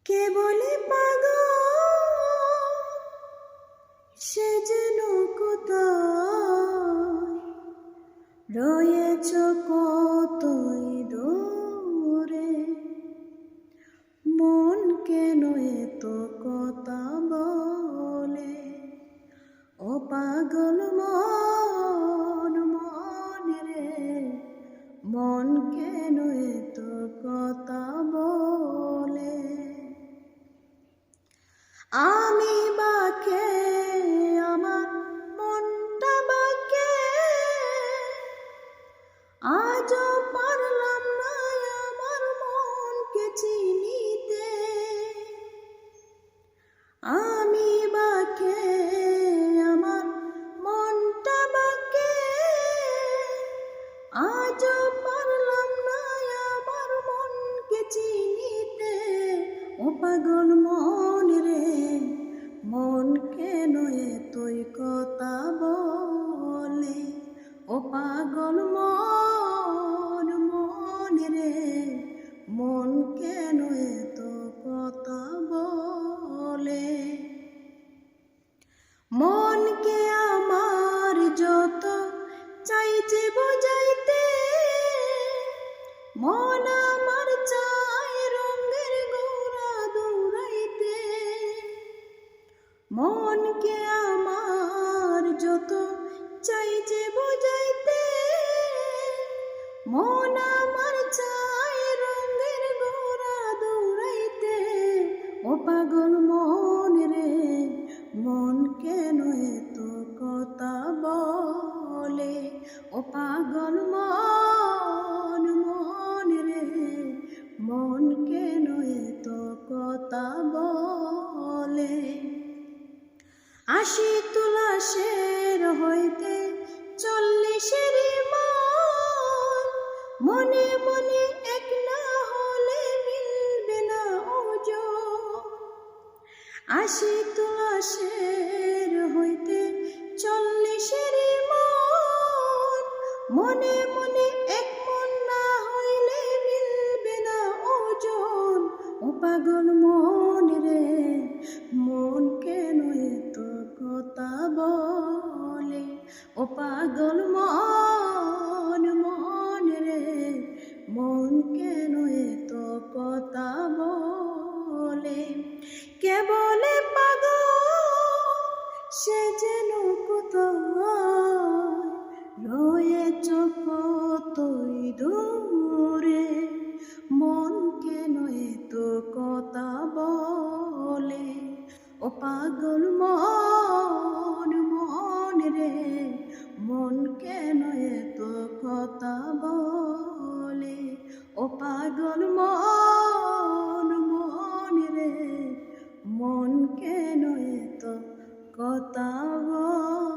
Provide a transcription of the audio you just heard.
কে বলে পাগল সে যেন কোথায় রয়েছ কতই দূরে, মন কেন এত কথা বলে, ও পাগল মন মন রে, মন কেন এত কথা বলে। আমি বাকে আমার মনটা বাকে, আজও পারলাম না আমার মনকে চিনিতে। আমি বাকে আমার মনটা বাকে, আজও পারলাম না আমার মনকে চিনিতে। ও পাগল মন রে, মন কেন এতই কথা বলে, ও পাগল মন মন রে, মন কেন এত কথা বলে। মনকে আমার যত চাইছে বোঝাইতে, মন আমার চায় রঙের ঘোড়া দৌড়াইতে। মনকে আমার যত চাইছে বোঝাইতে, মন আমার চায় রঙের ঘোড়া দৌড়াইতে। ও পাগল মন রে, মন কেন এত কথা বলে, ও পাগল মন মন রে, মন কেন এত কথা বলে। আশি তুলাসের হইতে 40-এর মান, মনে মনে এক না হলে মিলবে না ওজন। আশি তুলাসের হইতে 40-এর মান, মনে মনে এক মন না হইলে মিলবে না ওজন। ও পাগল মন রে, মন কেন এত কথা বলে, ও পাগল মন মন রে, মন কেন এত কথা বলে। কে বলে পাগল সে যেন কোথায় রয়েছ কতই দূরে, মন কেন এত কথা বলে, ও পাগল মন মন রে, মন কেন এত কথা বলে, ও পাগল মন মন রে, মন কেন এত কথা বলে।